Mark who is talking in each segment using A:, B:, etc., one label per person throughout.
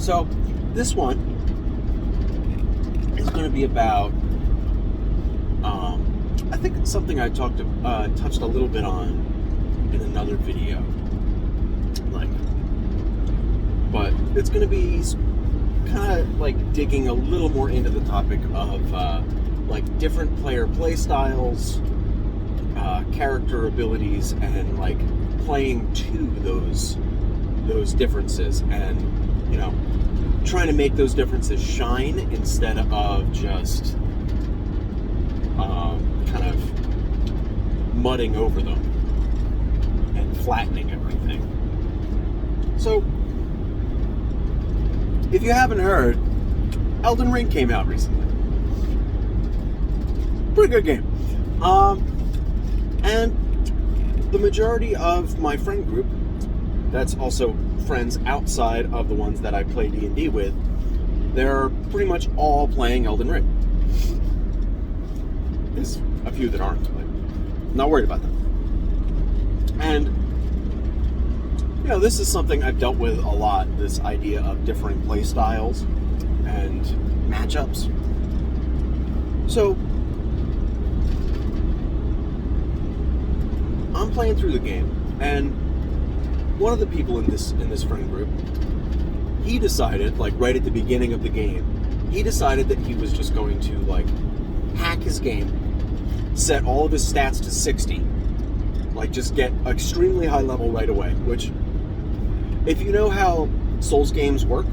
A: So this one is going to be about, I think it's something I touched a little bit on in another video. But it's going to be kind of like digging a little more into the topic of like different player play styles, character abilities, and like playing to those differences, and trying to make those differences shine instead of just kind of mudding over them and flattening everything. So if you haven't heard, Elden Ring came out recently. Pretty good game. And the majority of my friend group, that's also friends outside of the ones that I play D&D with, they're pretty much all playing Elden Ring. There's a few that aren't, but I'm not worried about them. And this is something I've dealt with a lot, this idea of differing play styles and matchups. So I'm playing through the game, and one of the people in this friend group, he decided, like right at the beginning of the game, he decided that he was just going to like hack his game, set all of his stats to 60, like just get extremely high level right away, which, if you know how Souls games work,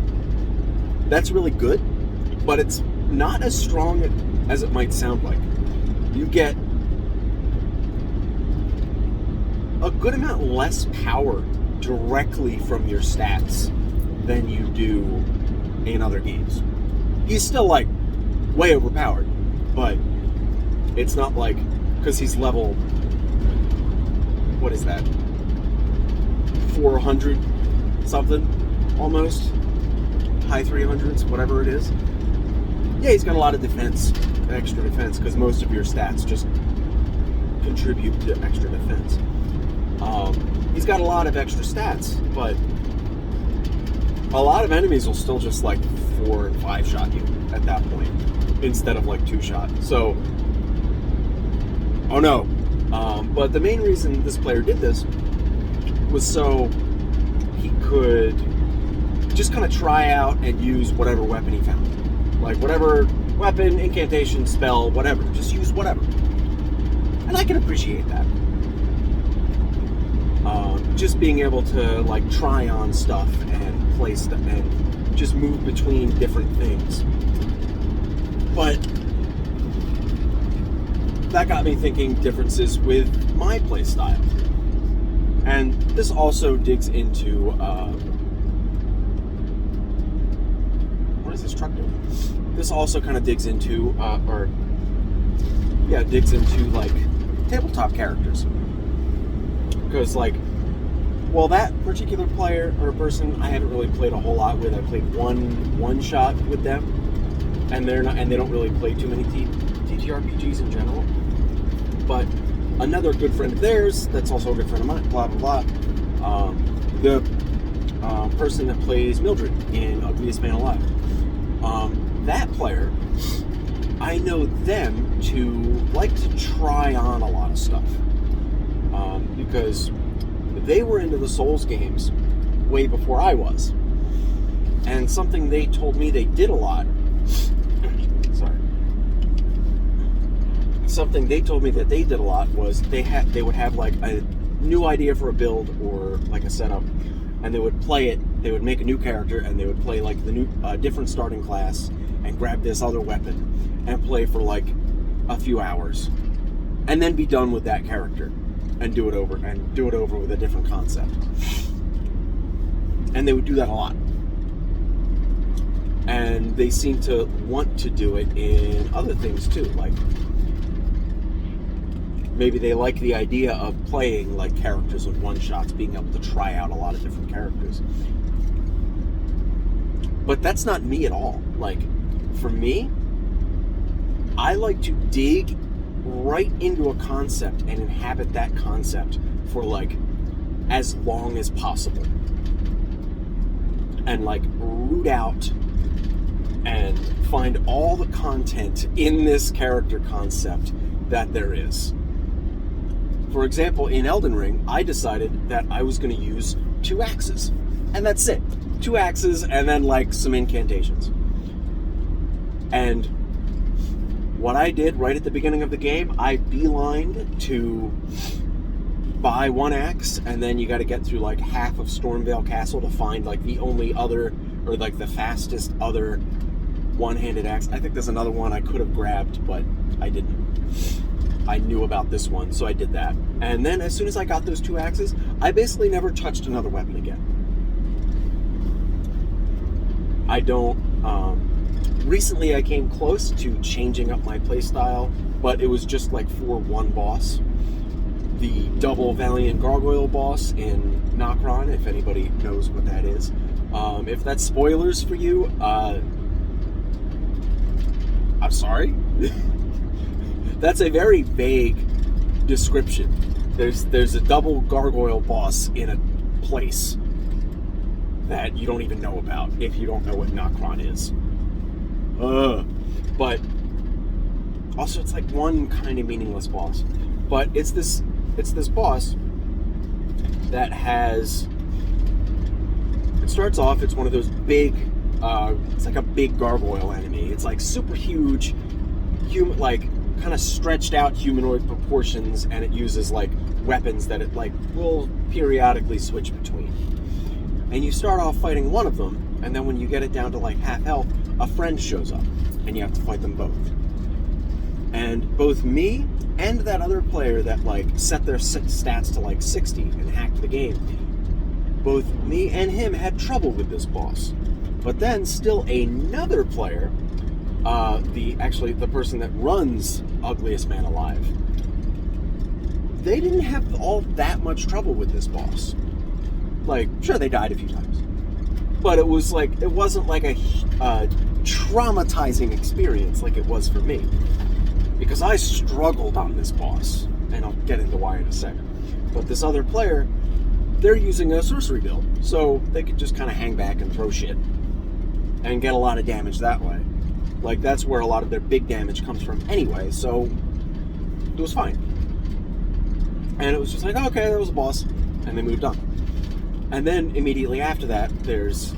A: that's really good, but it's not as strong as it might sound like. You get a good amount less power directly from your stats than you do in other games. He's still like way overpowered, but it's not like, because he's level, what is that, 400 something, almost, high 300s, whatever it is. Yeah, he's got a lot of defense, extra defense, because most of your stats just contribute to extra defense. He's got a lot of extra stats, but a lot of enemies will still just like 4 and 5 shot you at that point, instead of like 2 shot. So, oh no. But the main reason this player did this was so he could just kind of try out and use whatever weapon he found. Like whatever weapon, incantation, spell, whatever. Just use whatever. And I can appreciate that. Just being able to like try on stuff and place them and just move between different things. But that got me thinking differences with my play style. And this also digs into what is this truck doing? This also kind of digs into digs into like tabletop characters. Because like, well, that particular player or person I haven't really played a whole lot with. I played one shot with them, and they don't really play too many TTRPGs in general. But another good friend of theirs, that's also a good friend of mine, blah blah blah. The person that plays Mildred in Ugliest Man Alive. That player, I know them to like to try on a lot of stuff. Because they were into the Souls games way before I was. And something they told me they did a lot. Sorry. Something they told me that they did a lot was they would have like a new idea for a build or like a setup, and they would play it. They would make a new character and they would play like the new different starting class and grab this other weapon and play for like a few hours, and then be done with that character. And do it over with a different concept. And they would do that a lot. And they seem to want to do it in other things too. Like maybe they like the idea of playing like characters with one shots, being able to try out a lot of different characters. But that's not me at all. Like for me, I like to dig right into a concept and inhabit that concept for like as long as possible. and like root out and find all the content in this character concept that there is. For example, in Elden Ring, I decided that I was going to use 2 axes. And that's it. 2 axes and then like some incantations. And what I did right at the beginning of the game, I beelined to buy 1 axe, and then you got to get through like half of Stormvale Castle to find like the only other, or like the fastest other one-handed axe. I think there's another one I could have grabbed, but I didn't. I knew about this one, so I did that. And then as soon as I got those 2 axes, I basically never touched another weapon again. I don't... recently I came close to changing up my playstyle, but it was just like for one boss. The double Valiant Gargoyle boss in Nokron, if anybody knows what that is. If that's spoilers for you, I'm sorry. That's a very vague description. There's a double gargoyle boss in a place that you don't even know about if you don't know what Nokron is. But also it's like one kind of meaningless boss. But it's this boss that has... It starts off, it's one of those big... it's like a big gargoyle enemy. It's like super huge, like kind of stretched out humanoid proportions, and it uses like weapons that it like will periodically switch between. And you start off fighting one of them, and then when you get it down to like half health, a friend shows up, and you have to fight them both. And both me and that other player that like set their stats to like 60 and hacked the game, both me and him had trouble with this boss. But then still another player, the person that runs Ugliest Man Alive, they didn't have all that much trouble with this boss. Like, sure, they died a few times, but it wasn't like a traumatizing experience like it was for me, because I struggled on this boss, and I'll get into why in a second. But this other player, they're using a sorcery build, so they could just kind of hang back and throw shit and get a lot of damage that way. Like, that's where a lot of their big damage comes from anyway, so it was fine. And it was just like, okay, there was a boss, and they moved on. And then immediately after that, there's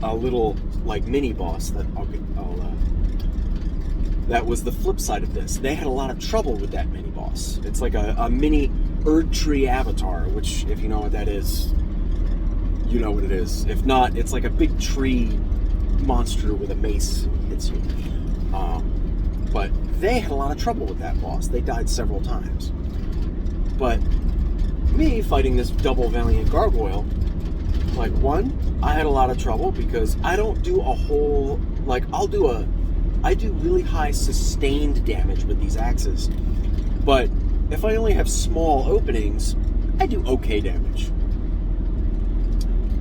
A: a little like mini boss that that was the flip side of this. They had a lot of trouble with that mini boss. It's like a mini Erd Tree avatar, which, if you know what that is, you know what it is. If not, it's like a big tree monster with a mace hits you. But they had a lot of trouble with that boss. They died several times. But me fighting this double Valiant Gargoyle, like, one, I had a lot of trouble because I don't do a whole, like, I do really high sustained damage with these axes. But if I only have small openings, I do okay damage.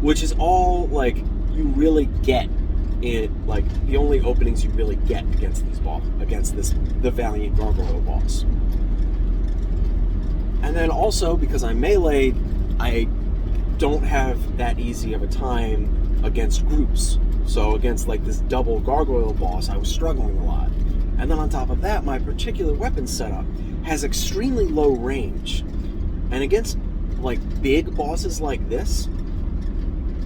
A: Which is all, like, you really get in, like, the only openings you really get against the Valiant Gargoyle boss. And then also, because I'm meleeed, I don't have that easy of a time against groups. So against like this double gargoyle boss, I was struggling a lot. And then on top of that, my particular weapon setup has extremely low range. And against like big bosses like this,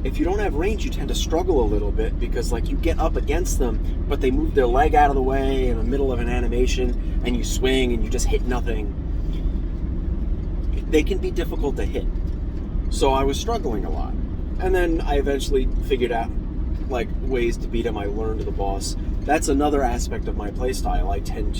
A: if you don't have range, you tend to struggle a little bit, because like you get up against them, but they move their leg out of the way in the middle of an animation, and you swing and you just hit nothing. They can be difficult to hit. So I was struggling a lot. And then I eventually figured out like ways to beat him. I learned the boss. That's another aspect of my playstyle. I tend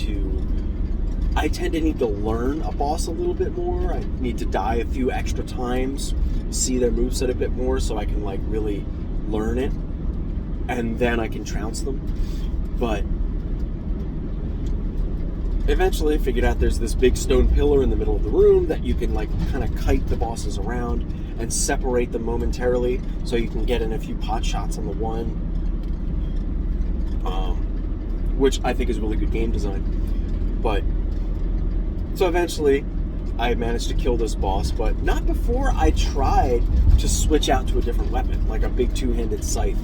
A: to need to learn a boss a little bit more. I need to die a few extra times, see their moveset a bit more, so I can like really learn it, and then I can trounce them. But eventually I figured out there's this big stone pillar in the middle of the room that you can like kind of kite the bosses around and separate them momentarily, so you can get in a few pot shots on the one, which I think is really good game design. But so eventually I managed to kill this boss, but not before I tried to switch out to a different weapon, like a big two-handed scythe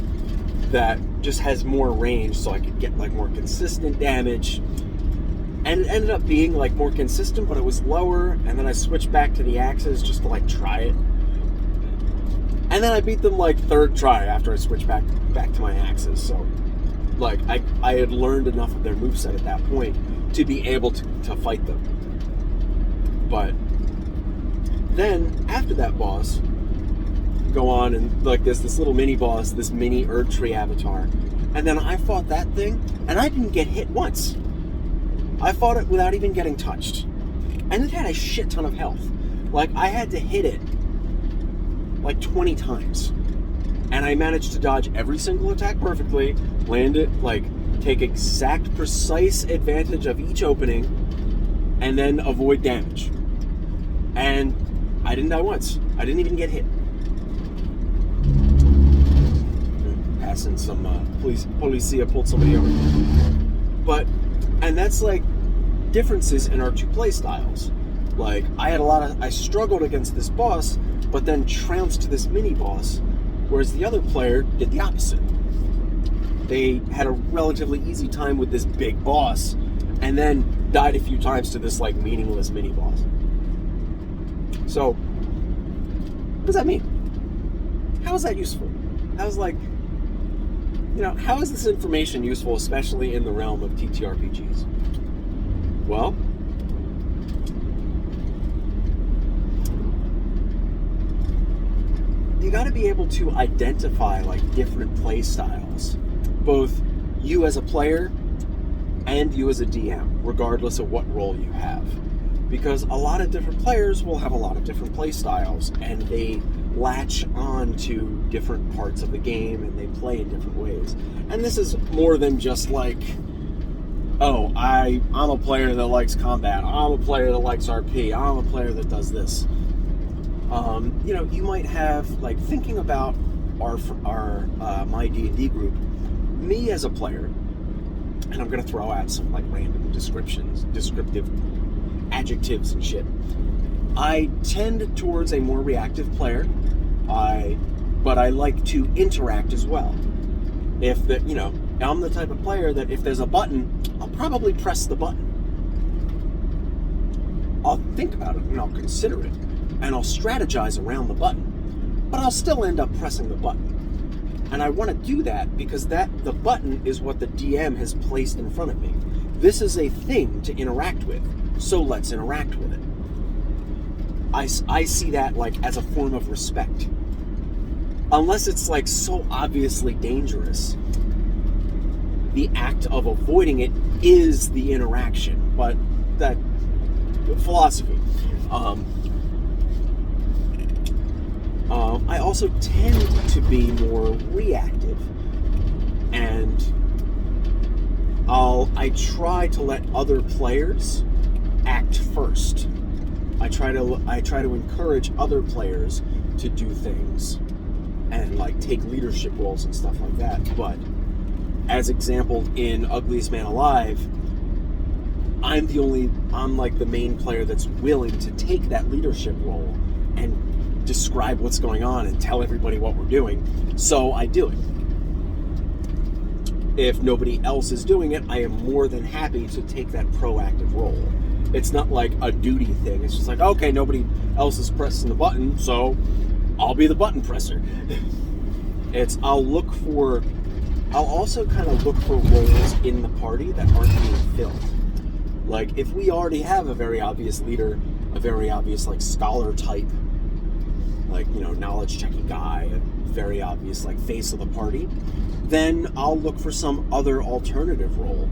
A: that just has more range, so I could get like more consistent damage. And it ended up being like more consistent, but it was lower. And then I switched back to the axes just to like try it. And then I beat them like third try after I switched back to my axes. So like I had learned enough of their moveset at that point to be able to fight them. But then after that boss, go on and like there's this little mini boss, this mini Erdtree avatar. And then I fought that thing and I didn't get hit once. I fought it without even getting touched. And it had a shit ton of health. Like, I had to hit it like 20 times. And I managed to dodge every single attack perfectly, land it, like, take exact, precise advantage of each opening, and then avoid damage. And I didn't die once. I didn't even get hit. Passing some policia pulled somebody over. But, and that's like differences in our two play styles. Like, I struggled against this boss, but then trounced this mini boss, whereas the other player did the opposite. They had a relatively easy time with this big boss, and then died a few times to this like meaningless mini boss. So, what does that mean? How is that useful? How is this information useful, especially in the realm of TTRPGs? Well, you got to be able to identify like different play styles, both you as a player and you as a DM, regardless of what role you have. Because a lot of different players will have a lot of different play styles, and they latch on to different parts of the game, and they play in different ways. And this is more than just like, oh, I'm a player that likes combat, I'm a player that likes RP, I'm a player that does this. You might have, like, thinking about our my D&D group, me as a player, and I'm going to throw out some like random descriptive adjectives and shit. I tend towards a more reactive player, but I like to interact as well. I'm the type of player that if there's a button, I'll probably press the button. I'll think about it and I'll consider it, and I'll strategize around the button, but I'll still end up pressing the button. And I want to do that because the button is what the DM has placed in front of me. This is a thing to interact with, so let's interact with it. I see that like as a form of respect. Unless it's like so obviously dangerous, the act of avoiding it is the interaction. But that philosophy. I also tend to be more reactive, and I try to let other players act first. I try to encourage other players to do things and like take leadership roles and stuff like that. But as exampled in Ugliest Man Alive, I'm like the main player that's willing to take that leadership role and describe what's going on and tell everybody what we're doing. So I do it. If nobody else is doing it, I am more than happy to take that proactive role. It's not like a duty thing. It's just like, okay, nobody else is pressing the button, so I'll be the button presser. I'll also kind of look for roles in the party that aren't being filled. Like, if we already have a very obvious leader, a very obvious, like, scholar type, like, knowledge checky guy, a very obvious, like, face of the party, then I'll look for some other alternative role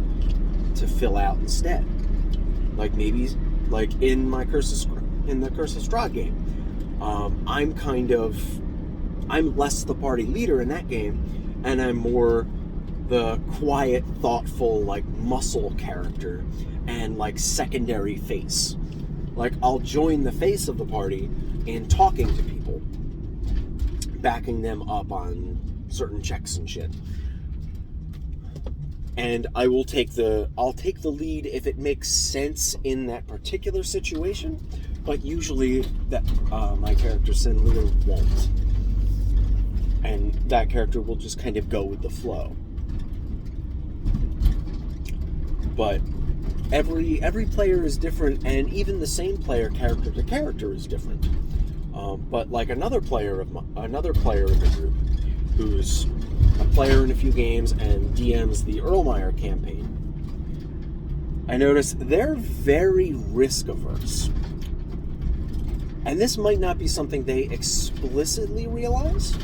A: to fill out instead. Like, maybe, like, in the Curse of Strahd game, I'm less the party leader in that game, and I'm more the quiet, thoughtful, like, muscle character and, like, secondary face. Like, I'll join the face of the party in talking to people, backing them up on certain checks and shit. And I'll take the lead if it makes sense in that particular situation, But usually that my character Sin Leader won't. And that character will just kind of go with the flow. But every player is different, and even the same player, character to character, is different. But like another player in the group, who's a player in a few games and DMs the Erlenmeyer campaign, I noticed they're very risk averse. And this might not be something they explicitly realize,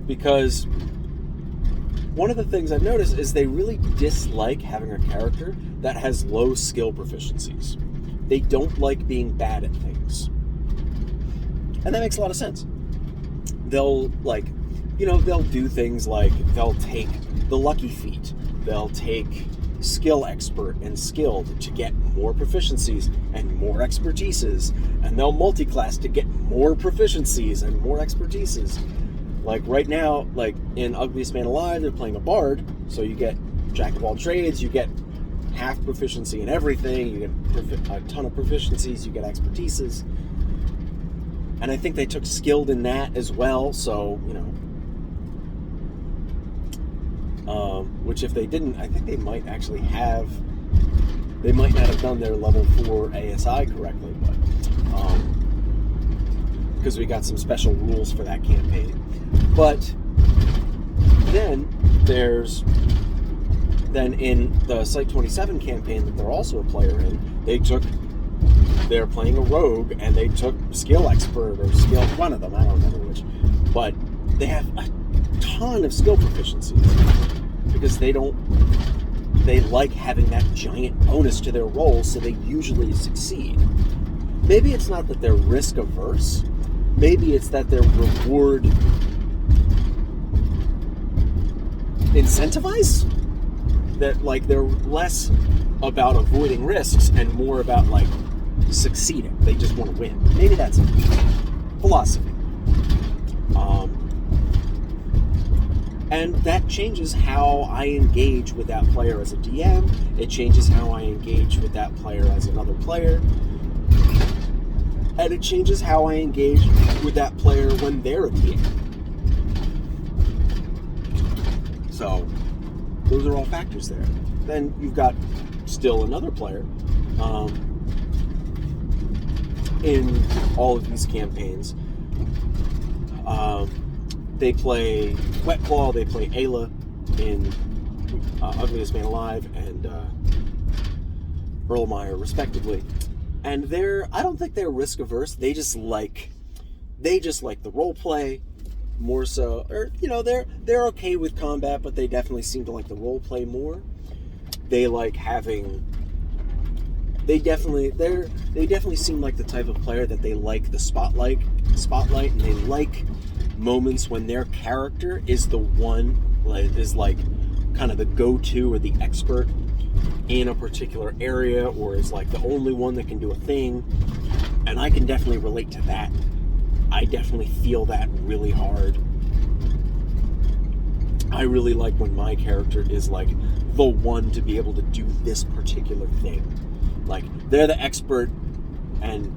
A: because one of the things I've noticed is they really dislike having a character that has low skill proficiencies. They don't like being bad at things. And that makes a lot of sense. They'll do things like they'll take the lucky feat. They'll take skill expert and skilled to get more proficiencies and more expertises. And they'll multi-class to get more proficiencies and more expertises. Like right now, like in Ugliest Man Alive, they're playing a bard, so you get jack of all trades, you get half proficiency in everything, you get a ton of proficiencies, you get expertises. And I think they took skilled in that as well, so, which if they didn't, I think they might not have done their level 4 ASI correctly, but, because we got some special rules for that campaign. But then in the Site 27 campaign that they're also a player in, they're playing a rogue and they took skill expert or skill, one of them, I don't remember which, but they have a ton of skill proficiencies because they like having that giant bonus to their rolls, so they usually succeed. Maybe it's not that they're risk averse, maybe it's that they're reward incentivized, that like they're less about avoiding risks and more about like succeeding. They just want to win. Maybe that's a philosophy. And that changes how I engage with that player as a DM. It changes how I engage with that player as another player. And it changes how I engage with that player when they're a DM. So, those are all factors there. Then you've got still another player in all of these campaigns. They play Wet Claw, they play Ayla in Ugliest Man Alive and Erlenmeyer, respectively. And I don't think they're risk averse. They just like the role play more so, or they're okay with combat, but they definitely seem to like the role play more. They like having. They definitely seem like the type of player that they like the spotlight, and they like moments when their character is the one, is like kind of the go-to or the expert in a particular area, or is like the only one that can do a thing. And I can definitely relate to that. I definitely feel that really hard. I really like when my character is like the one to be able to do this particular thing. Like, they're the expert, and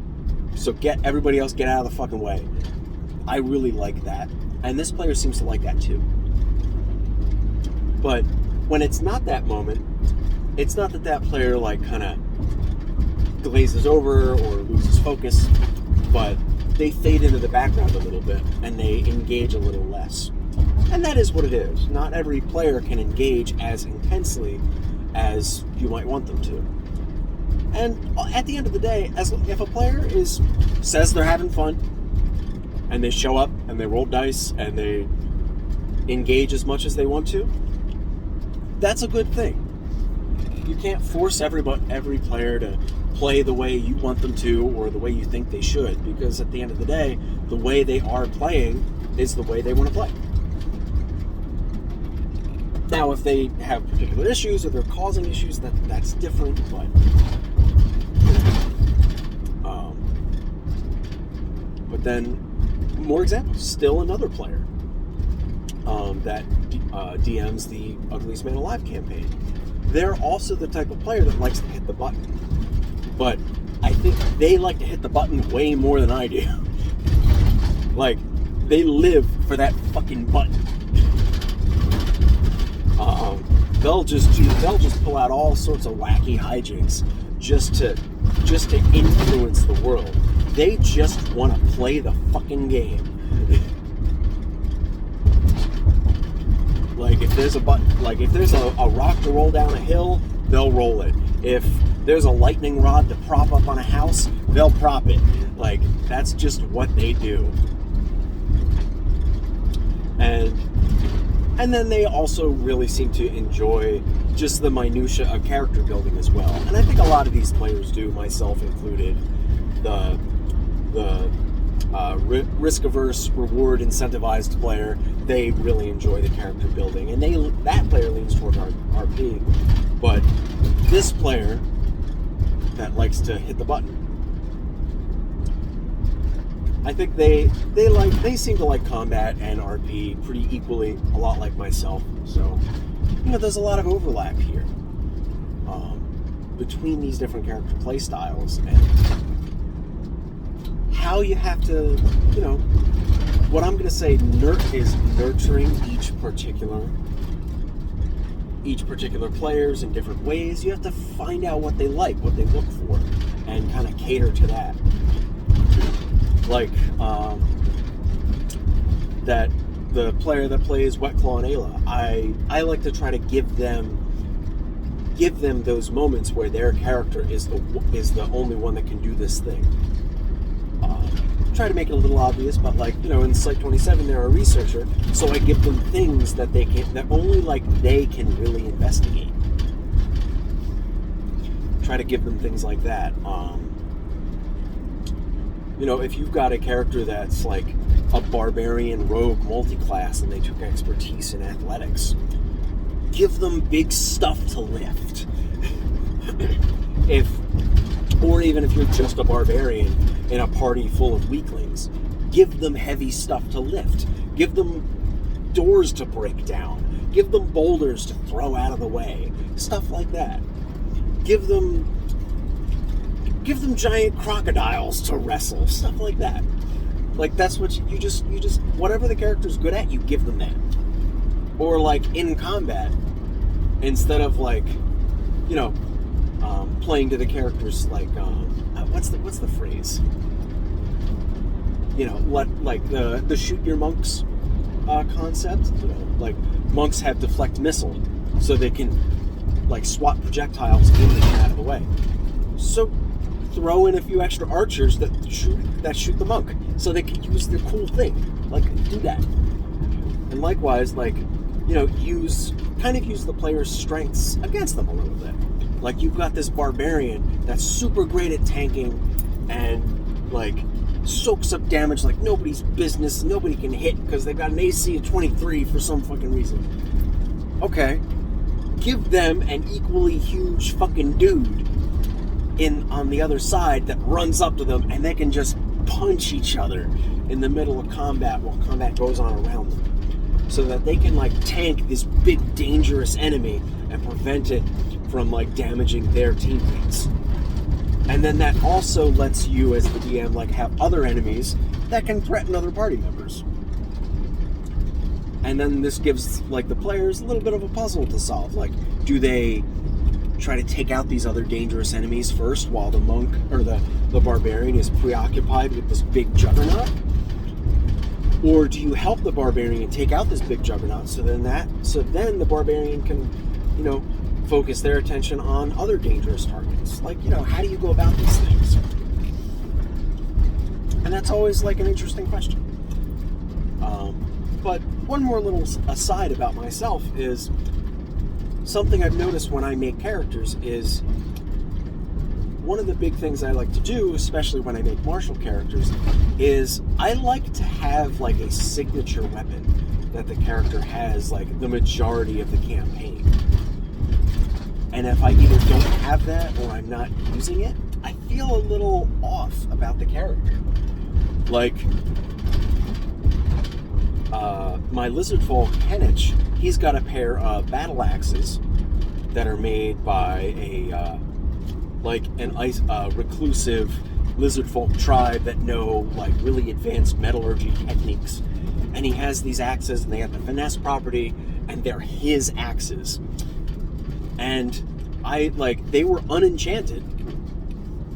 A: so everybody else get out of the fucking way. I really like that. And this player seems to like that too. But when it's not that moment, it's not that player like kind of glazes over or loses focus, but they fade into the background a little bit and they engage a little less. And that is what it is. Not every player can engage as intensely as you might want them to. And at the end of the day, if a player says they're having fun, and they show up, and they roll dice, and they engage as much as they want to, that's a good thing. You can't force every player to play the way you want them to, or the way you think they should, because at the end of the day, the way they are playing is the way they want to play. Now, if they have particular issues, or they're causing issues, that's different, but then, more examples. Still another player that DMs the Ugliest Man Alive campaign. They're also the type of player that likes to hit the button. But I think they like to hit the button way more than I do. Like, they live for that fucking button. They'll just pull out all sorts of wacky hijinks just to influence the world. They just want to play the fucking game. Like, if there's a rock to roll down a hill, they'll roll it. If there's a lightning rod to prop up on a house, they'll prop it. Like, that's just what they do. And then they also really seem to enjoy just the minutia of character building as well. And I think a lot of these players do, myself included. The risk-averse, reward-incentivized player, they really enjoy the character building. And that player leans toward RP. But this player that likes to hit the button, I think they seem to like combat and RP pretty equally, a lot like myself. So, there's a lot of overlap here between these different character play styles and how you have to, what I'm going to say is nurturing each particular players in different ways. You have to find out what they like, what they look for, and kind of cater to that. Like, that the player that plays Wetclaw and Ayla, I like to try to give them those moments where their character is the only one that can do this thing. Try to make it a little obvious, but in Site 27 they're a researcher, so I give them things that only they can really investigate. Try to give them things like that. If you've got a character that's like a barbarian rogue multi-class and they took expertise in athletics, give them big stuff to lift. Or even if you're just a barbarian in a party full of weaklings, give them heavy stuff to lift. Give them doors to break down. Give them boulders to throw out of the way. Stuff like that. Give them giant crocodiles to wrestle. Stuff like that. Like, that's what you just whatever the character's good at, you give them that. Or in combat, instead of playing to the characters what's the phrase? The shoot your monks concept. Monks have deflect missile, so they can swat projectiles in and out of the way. So throw in a few extra archers that shoot the monk, so they can use their cool thing. Do that. And likewise, use the player's strengths against them a little bit. You've got this barbarian that's super great at tanking and soaks up damage like nobody's business. Nobody can hit because they've got an AC of 23 for some fucking reason. Okay, give them an equally huge fucking dude on the other side that runs up to them, and they can just punch each other in the middle of combat while combat goes on around them, so that they can tank this big dangerous enemy and prevent it from damaging their teammates. And then that also lets you as the DM have other enemies that can threaten other party members. And then this gives the players a little bit of a puzzle to solve. Do they try to take out these other dangerous enemies first while the monk or the barbarian is preoccupied with this big juggernaut? Or do you help the barbarian take out this big juggernaut so then the barbarian can, focus their attention on other dangerous targets? How do you go about these things? And that's always an interesting question. But one more little aside about myself is something I've noticed when I make characters is one of the big things I like to do, especially when I make martial characters, is I like to have a signature weapon that the character has the majority of the campaign. And if I either don't have that or I'm not using it, I feel a little off about the character. My lizard folk Henich, he's got a pair of battle axes that are made by like an reclusive lizard folk tribe that know like really advanced metallurgy techniques, and he has these axes, and they have the finesse property, and they're his axes. And they were unenchanted,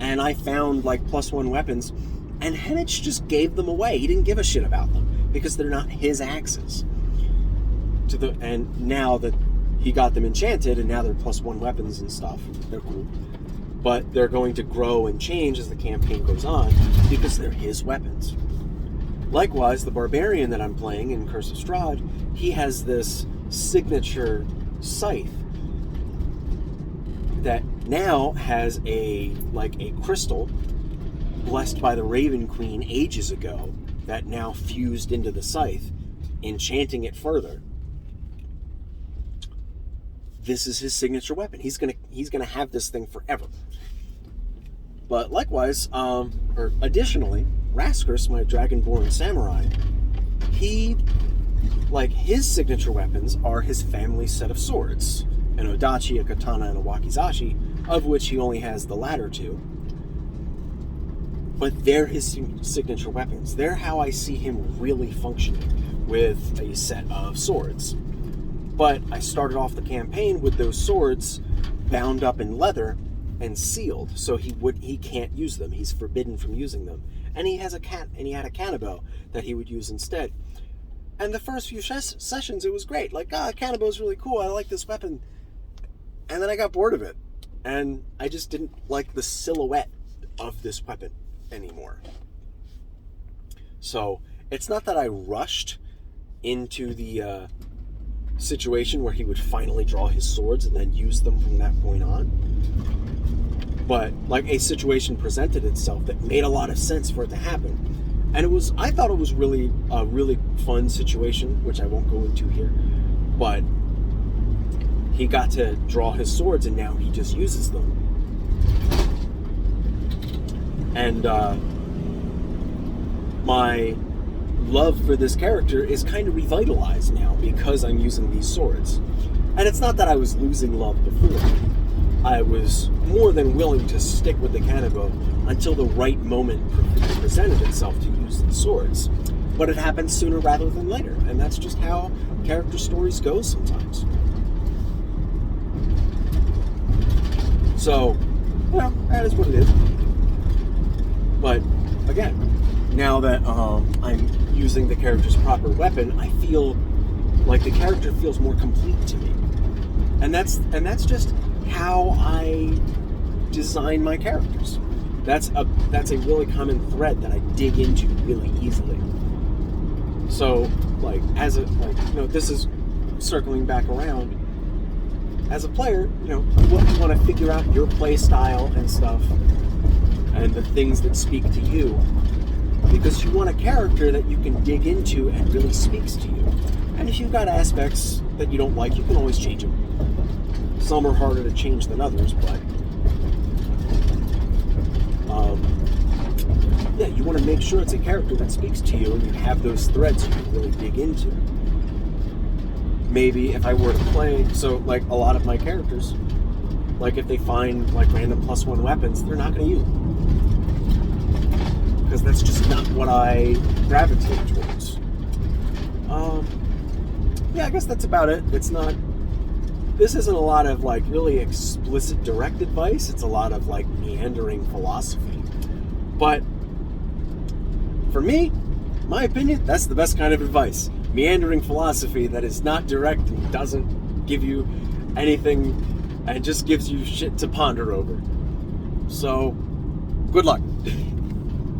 A: and I found like +1 weapons, and Henich just gave them away. He didn't give a shit about them because they're not his axes. And now that he got them enchanted, and now they're +1 weapons and stuff, they're cool. But they're going to grow and change as the campaign goes on because they're his weapons. Likewise, the barbarian that I'm playing in Curse of Strahd, he has this signature scythe that now has a crystal blessed by the Raven Queen ages ago that now fused into the scythe, enchanting it further. This is his signature weapon. He's gonna have this thing forever. But likewise, additionally, Raskris, my Dragonborn samurai, his signature weapons are his family's set of swords, an odachi, a katana, and a wakizashi, of which he only has the latter two. But they're his signature weapons. They're how I see him really functioning with a set of swords. But I started off the campaign with those swords bound up in leather and sealed, so he can't use them. He's forbidden from using them. And he had a cannibal that he would use instead. And the first few sessions, it was great. Like, cannibal is really cool. I like this weapon. And then I got bored of it, and I just didn't like the silhouette of this weapon anymore. So it's not that I rushed into the situation where he would finally draw his swords and then use them from that point on. But like a situation presented itself that made a lot of sense for it to happen. And I thought it was really a really fun situation, which I won't go into here. But he got to draw his swords, and now he just uses them. And my love for this character is kind of revitalized now because I'm using these swords. And it's not that I was losing love before. I was more than willing to stick with the cannibal until the right moment presented itself to use the swords. But it happens sooner rather than later, and that's just how character stories go sometimes. So, well, that is what it is. But, again, now that I'm using the character's proper weapon, I feel like the character feels more complete to me. And that's just how I design my characters. That's a really common thread that I dig into really easily. So, this is circling back around. As a player, you want to figure out your play style and stuff, and the things that speak to you, because you want a character that you can dig into and really speaks to you. And if you've got aspects that you don't like, you can always change them. Some are harder to change than others, but you want to make sure it's a character that speaks to you, and you have those threads you can really dig into. Maybe if I were to play, so like a lot of my characters, like if they find like random +1 weapons, they're not going to use them. Because that's just not what I gravitate towards. I guess that's about it. This isn't a lot of like really explicit direct advice. It's a lot of like meandering philosophy. But for me, my opinion, that's the best kind of advice. Meandering philosophy that is not direct and doesn't give you anything and just gives you shit to ponder over. So, good luck.